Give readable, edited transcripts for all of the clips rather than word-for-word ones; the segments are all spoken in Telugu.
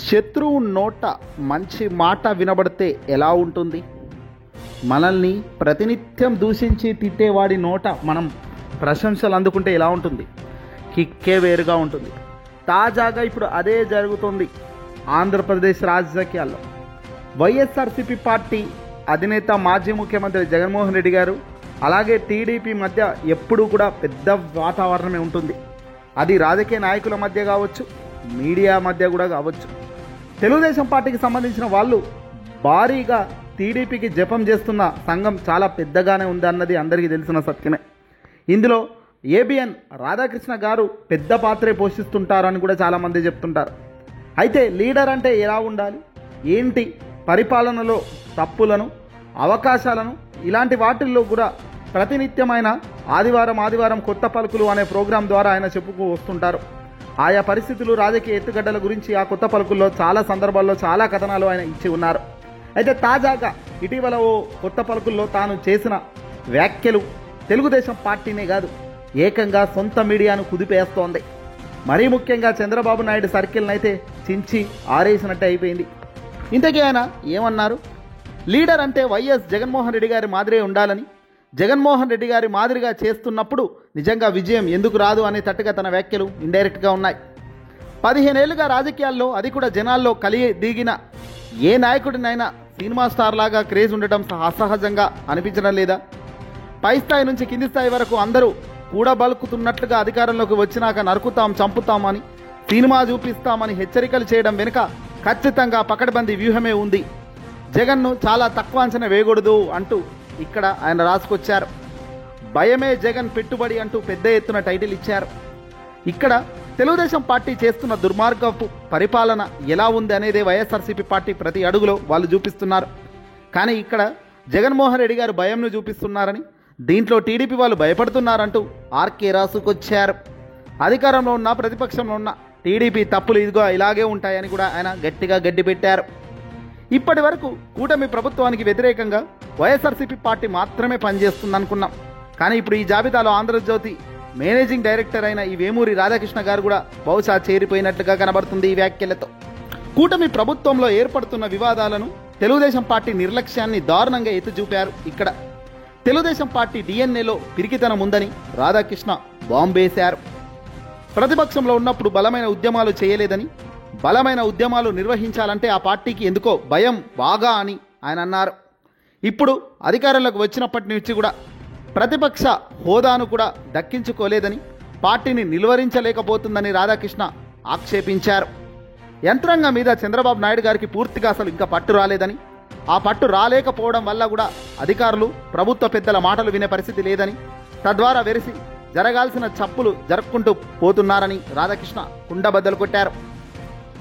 శత్రువు నోట మంచి మాట వినబడితే ఎలా ఉంటుంది? మనల్ని ప్రతినిత్యం దూషించి తిట్టేవాడి నోట మనం ప్రశంసలు అందుకుంటే ఎలా ఉంటుంది? కిక్కే వేరుగా ఉంటుంది. తాజాగా ఇప్పుడు అదే జరుగుతుంది ఆంధ్రప్రదేశ్ రాజకీయాల్లో. వైఎస్ఆర్సీపీ పార్టీ అధినేత మాజీ ముఖ్యమంత్రి జగన్మోహన్ రెడ్డి గారు అలాగే టీడీపీ మధ్య ఎప్పుడూ కూడా పెద్ద వాతావరణమే ఉంటుంది. అది రాజకీయ నాయకుల మధ్య కావచ్చు, మీడియా మధ్య కూడా కావచ్చు. తెలుగుదేశం పార్టీకి సంబంధించిన వాళ్ళు భారీగా టీడీపీకి జపం చేస్తున్న సంఘం చాలా పెద్దగానే ఉంది అన్నది అందరికీ తెలిసిన సత్యమే. ఇందులో ఏబిఎన్ రాధాకృష్ణ గారు పెద్ద పాత్రే పోషిస్తుంటారని కూడా చాలామంది చెప్తుంటారు. అయితే లీడర్ అంటే ఎలా ఉండాలి, ఏంటి, పరిపాలనలో తప్పులను, అవకాశాలను, ఇలాంటి వాటిల్లో కూడా ప్రతినిత్యమైన ఆదివారం కొత్త పలుకులు అనే ప్రోగ్రాం ద్వారా ఆయన చెప్పుకు వస్తుంటారు. ఆయా పరిస్థితులు, రాజకీయ ఎత్తుగడ్డల గురించి ఆ కొత్త పలుకుల్లో చాలా సందర్భాల్లో చాలా కథనాలు ఆయన ఇచ్చి ఉన్నారు. అయితే తాజాగా ఇటీవల ఓ కొత్త పలుకుల్లో తాను చేసిన వ్యాఖ్యలు తెలుగుదేశం పార్టీనే కాదు, ఏకంగా సొంత మీడియాను కుదిపేస్తోంది. మరీ ముఖ్యంగా చంద్రబాబు నాయుడు సర్కిల్ని అయితే చించి ఆరేసినట్టే అయిపోయింది. ఇంతకీ ఆయన ఏమన్నారు? లీడర్ అంటే వైఎస్ జగన్మోహన్ రెడ్డి గారి మాదిరే ఉండాలని, జగన్మోహన్ రెడ్డి గారి మాదిరిగా చేస్తున్నప్పుడు నిజంగా విజయం ఎందుకు రాదు అనే తట్టుగా తన వ్యాఖ్యలు ఇండైరెక్ట్గా ఉన్నాయి. 15 ఏళ్లుగా రాజకీయాల్లో, అది కూడా జనాల్లో దిగిన ఏ నాయకుడినైనా సినిమా స్టార్ లాగా క్రేజ్ ఉండటం అసహజంగా అనిపించడం లేదా? పై స్థాయి నుంచి కింది స్థాయి వరకు అందరూ కూడబలుకుతున్నట్లుగా అధికారంలోకి వచ్చినాక నరుకుతాం, చంపుతామని, సినిమా చూపిస్తామని హెచ్చరికలు చేయడం వెనుక ఖచ్చితంగా పకడ్బందీ వ్యూహమే ఉంది. జగన్ను చాలా తక్కువ అంచనా వేయకూడదు అంటూ ఇక్కడ ఆయన రాసుకొచ్చారు. భయమే జగన్ పెట్టుబడి అంటూ పెద్ద ఎత్తున టైటిల్ ఇచ్చారు. ఇక్కడ తెలుగుదేశం పార్టీ చేస్తున్న దుర్మార్గపు పరిపాలన ఎలా ఉంది అనేదే వైఎస్ఆర్సీపీ పార్టీ ప్రతి అడుగులో వాళ్ళు చూపిస్తున్నారు. కానీ ఇక్కడ జగన్మోహన్ రెడ్డి గారు భయంను చూపిస్తున్నారని, దీంట్లో టీడీపీ వాళ్ళు భయపడుతున్నారంటూ ఆర్కే రాసుకొచ్చారు. అధికారంలో ఉన్న, ప్రతిపక్షంలో ఉన్న టీడీపీ తప్పులు ఇదిగో ఇలాగే ఉంటాయని కూడా ఆయన గట్టిగా గడ్డిపెట్టారు. ఇప్పటి వరకు కూటమి ప్రభుత్వానికి వ్యతిరేకంగా వైఎస్ఆర్సీపీ పార్టీ మాత్రమే పనిచేస్తుందనుకున్నాం. కానీ ఇప్పుడు ఈ జాబితాలో ఆంధ్రజ్యోతి మేనేజింగ్ డైరెక్టర్ అయిన ఈ వేమూరి రాధాకృష్ణ గారు కూడా బహుశా చేరిపోయినట్లుగా కనబడుతుంది ఈ వ్యాఖ్యలతో. కూటమి ప్రభుత్వంలో ఏర్పడుతున్న వివాదాలను, తెలుగుదేశం పార్టీ నిర్లక్ష్యాన్ని దారుణంగా ఎత్తుచూపారు. ఇక్కడ తెలుగుదేశం పార్టీ డిఎన్ఏలో పిరికితనం ఉందని రాధాకృష్ణ బాంబేశారు. ప్రతిపక్షంలో ఉన్నప్పుడు బలమైన ఉద్యమాలు చేయలేదని, బలమైన ఉద్యమాలు నిర్వహించాలంటే ఆ పార్టీకి ఎందుకో భయం బాగా అని ఆయన అన్నారు. ఇప్పుడు అధికారంలోకి వచ్చినప్పటి నుంచి కూడా ప్రతిపక్ష హోదాను కూడా దక్కించుకోలేదని, పార్టీని నిలువరించలేకపోతుందని రాధాకృష్ణ ఆక్షేపించారు. యంత్రాంగం మీద చంద్రబాబు నాయుడు గారికి పూర్తిగా అసలు ఇంకా పట్టు రాలేదని, ఆ పట్టు రాలేకపోవడం వల్ల కూడా అధికారులు, ప్రభుత్వ పెద్దల మాటలు వినే పరిస్థితి లేదని, తద్వారా వెరిసి జరగాల్సిన చప్పులు జరుపుకుంటూ పోతున్నారని రాధాకృష్ణ కుండబద్దలు కొట్టారు.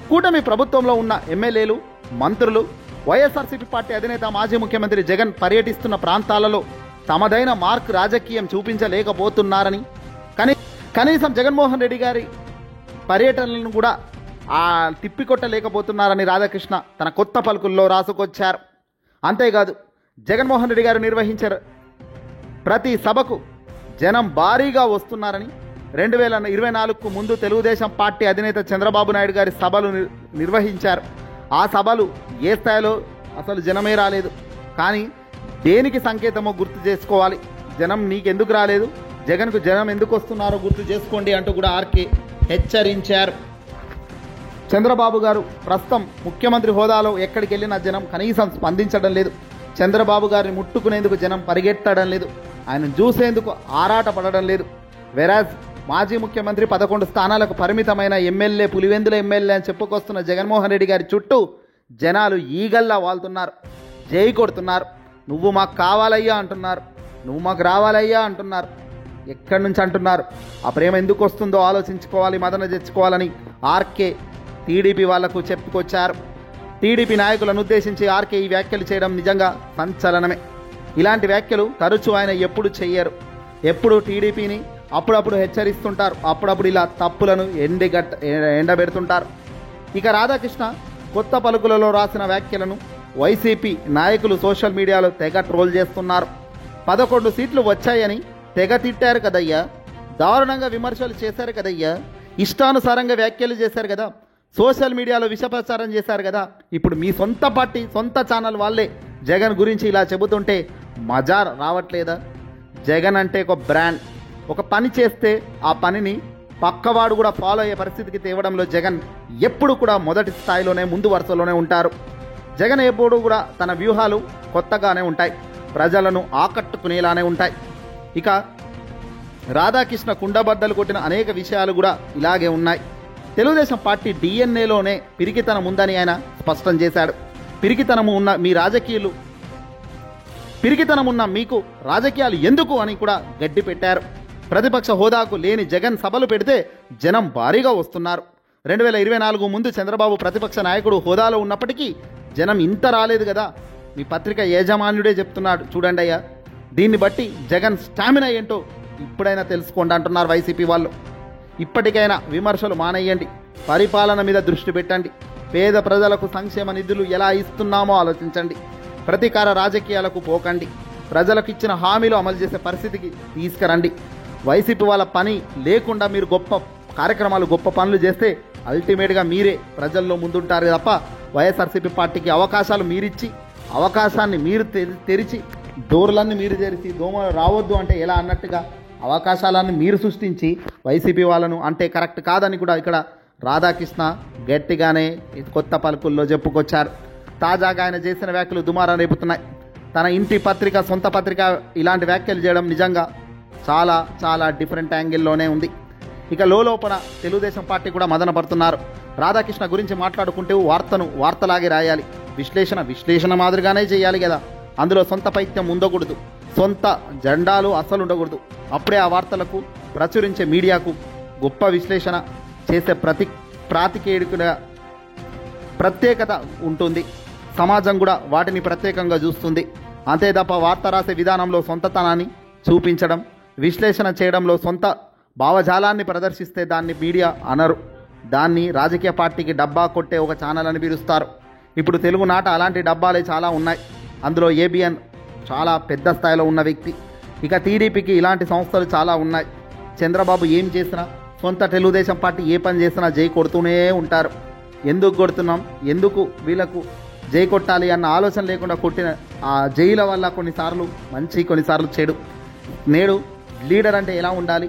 కూటమి ప్రభుత్వంలో ఉన్న ఎమ్మెల్యేలు, మంత్రులు వైఎస్ఆర్సీపీ పార్టీ అధినేత మాజీ ముఖ్యమంత్రి జగన్ పర్యటిస్తున్న ప్రాంతాలలో తమదైన మార్క్ రాజకీయం చూపించలేకపోతున్నారని, కనీసం జగన్మోహన్ రెడ్డి గారి పర్యటనలను కూడా తిప్పికొట్టలేకపోతున్నారని రాధాకృష్ణ తన కొత్త పలుకుల్లో రాసుకొచ్చారు. అంతేకాదు, జగన్మోహన్ రెడ్డి గారు నిర్వహించారు ప్రతి సభకు జనం భారీగా వస్తున్నారని, 2024కు ముందు తెలుగుదేశం పార్టీ అధినేత చంద్రబాబు నాయుడు గారి సభలు నిర్వహించారు. ఆ సభలు ఏ స్థాయిలో అసలు జనమే రాలేదు. కానీ దేనికి సంకేతమో గుర్తు చేసుకోవాలి. జనం నీకెందుకు రాలేదు, జగన్కు జనం ఎందుకు వస్తున్నారో గుర్తు చేసుకోండి అంటూ కూడా ఆర్కే హెచ్చరించారు. చంద్రబాబు గారు ప్రస్తుతం ముఖ్యమంత్రి హోదాలో ఎక్కడికి వెళ్ళినా జనం కనీసం స్పందించడం లేదు. చంద్రబాబు గారిని ముట్టుకునేందుకు జనం పరిగెత్తడం లేదు. ఆయన చూసేందుకు ఆరాట పడడం లేదు. వెరాజ్ మాజీ ముఖ్యమంత్రి 11 స్థానాలకు పరిమితమైన ఎమ్మెల్యే, పులివెందుల ఎమ్మెల్యే అని చెప్పుకొస్తున్న జగన్మోహన్ రెడ్డి గారి చుట్టూ జనాలు ఈగల్లా వాళ్తున్నారు, జై కొడుతున్నారు. నువ్వు మాకు కావాలయ్యా అంటున్నారు, నువ్వు మాకు రావాలయ్యా అంటున్నారు. ఎక్కడి నుంచి అంటున్నారు? ఆ ప్రేమ ఎందుకు వస్తుందో ఆలోచించుకోవాలి, మదన తెచ్చుకోవాలని ఆర్కే టీడీపీ వాళ్లకు చెప్పుకొచ్చారు. టీడీపీ నాయకులను ఉద్దేశించి ఆర్కే ఈ వ్యాఖ్యలు చేయడం నిజంగా సంచలనమే. ఇలాంటి వ్యాఖ్యలు తరచూ ఆయన ఎప్పుడు చెయ్యరు. ఎప్పుడు టీడీపీని అప్పుడప్పుడు హెచ్చరిస్తుంటారు, అప్పుడప్పుడు ఇలా తప్పులను ఎండబెడుతుంటారు. ఇక రాధాకృష్ణ కొత్త పలుకులలో రాసిన వ్యాఖ్యలను వైసీపీ నాయకులు సోషల్ మీడియాలో తెగ ట్రోల్ చేస్తున్నారు. 11 సీట్లు వచ్చాయని తెగ తిట్టారు కదయ్యా, దారుణంగా విమర్శలు చేశారు కదయ్యా, ఇష్టానుసారంగా వ్యాఖ్యలు చేశారు కదా, సోషల్ మీడియాలో విష ప్రచారం చేశారు కదా, ఇప్పుడు మీ సొంత పార్టీ సొంత ఛానల్ వాళ్ళే జగన్ గురించి ఇలా చెబుతుంటే మజా రావట్లేదా? జగన్ అంటే ఒక బ్రాండ్. ఒక పని చేస్తే ఆ పనిని పక్కవాడు కూడా ఫాలో అయ్యే పరిస్థితికి తేవడంలో జగన్ ఎప్పుడు కూడా మొదటి స్థాయిలోనే ముందు వరుసలోనే ఉంటారు. జగన్ ఎప్పుడు కూడా తన వ్యూహాలు కొత్తగానే ఉంటాయి, ప్రజలను ఆకట్టుకునేలానే ఉంటాయి. ఇక రాధాకృష్ణ కుండబద్దలు కొట్టిన అనేక విషయాలు కూడా ఇలాగే ఉన్నాయి. తెలుగుదేశం పార్టీ డిఎన్ఏలోనే పిరికితనం ఉందని ఆయన స్పష్టం చేశాడు. పిరికితనం ఉన్న మీకు రాజకీయాలు ఎందుకు అని కూడా గడ్డి పెట్టారు. ప్రతిపక్ష హోదాకు లేని జగన్ సభలు పెడితే జనం భారీగా వస్తున్నారు. 2024 ముందు చంద్రబాబు ప్రతిపక్ష నాయకుడు హోదాలో ఉన్నప్పటికీ జనం ఇంత రాలేదు కదా. మీ పత్రిక యాజమాన్యుడే చెప్తున్నాడు చూడండి అయ్యా. దీన్ని బట్టి జగన్ స్టామినా ఏంటో ఇప్పుడైనా తెలుసుకోండి అంటున్నారు వైసీపీ వాళ్ళు. ఇప్పటికైనా విమర్శలు మానేయండి, పరిపాలన మీద దృష్టి పెట్టండి, పేద ప్రజలకు సంక్షేమ నిధులు ఎలా ఇస్తున్నామో ఆలోచించండి, ప్రతీకార రాజకీయాలకు పోకండి, ప్రజలకు ఇచ్చిన హామీలు అమలు చేసే పరిస్థితికి తీసుకురండి. వైసీపీ వాళ్ళ పని లేకుండా మీరు గొప్ప కార్యక్రమాలు గొప్ప పనులు చేస్తే అల్టిమేట్గా మీరే ప్రజల్లో ముందుంటారు తప్ప వైఎస్ఆర్సీపీ పార్టీకి అవకాశాలు మీరిచ్చి అవకాశాన్ని మీరు తెరిచి డోర్లన్నీ మీరు తెరిచి దోమలు రావద్దు అంటే ఎలా అన్నట్టుగా అవకాశాలన్నీ మీరు సృష్టించి వైసీపీ వాళ్ళను అంటే కరెక్ట్ కాదని కూడా ఇక్కడ రాధాకృష్ణ గట్టిగానే కొత్త పలుకుల్లో చెప్పుకొచ్చారు. తాజాగా ఆయన చేసిన వ్యాఖ్యలు దుమారం రేపుతున్నాయి. తన ఇంటి పత్రిక సొంత పత్రిక ఇలాంటి వ్యాఖ్యలు చేయడం నిజంగా చాలా చాలా డిఫరెంట్ యాంగిల్లోనే ఉంది. ఇక లోపల తెలుగుదేశం పార్టీ కూడా మదన పడుతున్నారు. రాధాకృష్ణ గురించి మాట్లాడుకుంటే వార్తలాగే రాయాలి, విశ్లేషణ మాదిరిగానే చేయాలి కదా. అందులో సొంత పైత్యం ఉండకూడదు, సొంత జెండాలు అస్సలు ఉండకూడదు. అప్పుడే ఆ వార్తలకు ప్రచురించే మీడియాకు గొప్ప విశ్లేషణ చేసే ప్రాతికేయుడికి ప్రత్యేకత ఉంటుంది. సమాజం కూడా వాటిని ప్రత్యేకంగా చూస్తుంది. అంతే తప్ప వార్త రాసే విధానంలో సొంతతనాన్ని చూపించడం, విశ్లేషణ చేయడంలో సొంత భావజాలాన్ని ప్రదర్శిస్తే దాన్ని మీడియా అనరు. దాన్ని రాజకీయ పార్టీకి డబ్బా కొట్టే ఒక ఛానల్ అని పిలుస్తారు. ఇప్పుడు తెలుగునాట అలాంటి డబ్బాలే చాలా ఉన్నాయి. అందులో ఏబిఎన్ చాలా పెద్ద స్థాయిలో ఉన్న వ్యక్తి. ఇక టీడీపీకి ఇలాంటి సంస్థలు చాలా ఉన్నాయి. చంద్రబాబు ఏం చేసినా, సొంత తెలుగుదేశం పార్టీ ఏ పని చేసినా జై కొడుతూనే ఉంటారు. ఎందుకు కొడుతున్నాం, ఎందుకు వీళ్ళకు జై కొట్టాలి అన్న ఆలోచన లేకుండా కొట్టిన ఆ జైల వల్ల కొన్నిసార్లు మంచి కొన్నిసార్లు చెడు. నేడు లీడర్ అంటే ఎలా ఉండాలి,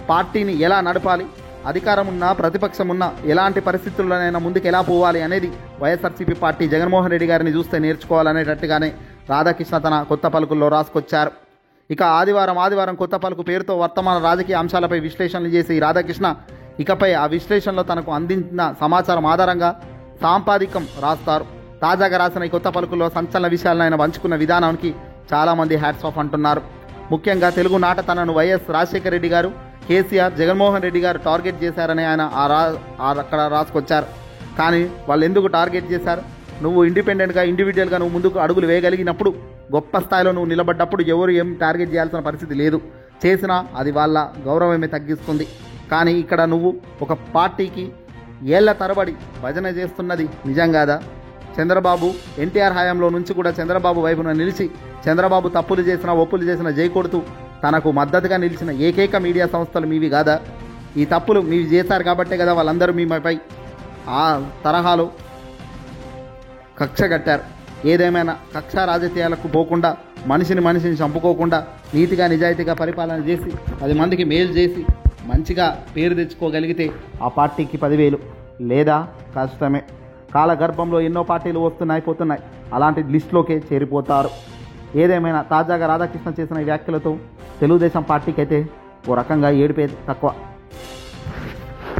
పార్టీని ఎలా నడపాలి, అధికారం ఉన్నా ప్రతిపక్షం ఉన్నా ఎలాంటి పరిస్థితుల్లోనైనా ముందుకు ఎలా పోవాలి అనేది వైఎస్ఆర్సీపీ పార్టీ జగన్మోహన్ రెడ్డి గారిని చూస్తే నేర్చుకోవాలనేటట్టుగానే రాధాకృష్ణ తన కొత్త పలుకుల్లో రాసుకొచ్చారు. ఇక ఆదివారం కొత్త పలుకు పేరుతో వర్తమాన రాజకీయ అంశాలపై విశ్లేషణలు చేసి రాధాకృష్ణ ఇకపై ఆ విశ్లేషణలో తనకు అందించిన సమాచారం ఆధారంగా సాంపాదికం రాస్తారు. తాజాగా రాసిన ఈ కొత్త పలుకుల్లో సంచలన విషయాలను ఆయన పంచుకున్న విధానానికి చాలామంది హ్యాట్స్ ఆఫ్ అంటున్నారు. ముఖ్యంగా తెలుగునాట తనను వైఎస్ రాజశేఖర రెడ్డి గారు, కేసీఆర్, జగన్మోహన్ రెడ్డి గారు టార్గెట్ చేశారని ఆయన అక్కడ రాసుకొచ్చారు. కానీ వాళ్ళు ఎందుకు టార్గెట్ చేశారు? నువ్వు ఇండివిజువల్గా నువ్వు ముందుకు అడుగులు వేయగలిగినప్పుడు, గొప్ప స్థాయిలో నువ్వు నిలబడ్డప్పుడు ఎవరు ఏం టార్గెట్ చేయాల్సిన పరిస్థితి లేదు. చేసినా అది వాళ్ళ గౌరవమే తగ్గిస్తుంది. కానీ ఇక్కడ నువ్వు ఒక పార్టీకి ఏళ్ల తరబడి భజన చేస్తున్నది నిజం కాదా? చంద్రబాబు ఎన్టీఆర్ హయాంలో నుంచి కూడా చంద్రబాబు వైపున నిలిచి చంద్రబాబు తప్పులు చేసినా ఒప్పులు చేసినా జై కొడుతూ తనకు మద్దతుగా నిలిచిన ఏకైక మీడియా సంస్థలు మీవి కాదా? ఈ తప్పులు మీవి చేశారు కాబట్టే కదా వాళ్ళందరూ మీపై ఆ తరహాలో కక్ష కట్టారు. ఏదేమైనా కక్ష రాజకీయాలకు పోకుండా, మనిషిని చంపుకోకుండా నీతిగా నిజాయితీగా పరిపాలన చేసి 10 మందికి మేలు చేసి మంచిగా పేరు తెచ్చుకోగలిగితే ఆ పార్టీకి 10,000 లేదా కష్టమే. కాలగర్భంలో ఎన్నో పార్టీలు వస్తున్నాయి పోతున్నాయి, అలాంటి లిస్టులోకే చేరిపోతారు. ఏదేమైనా తాజాగా రాధాకృష్ణ చేసిన వ్యాఖ్యలతో తెలుగుదేశం పార్టీకి అయితే ఓ రకంగా ఏడిపే తక్కువ.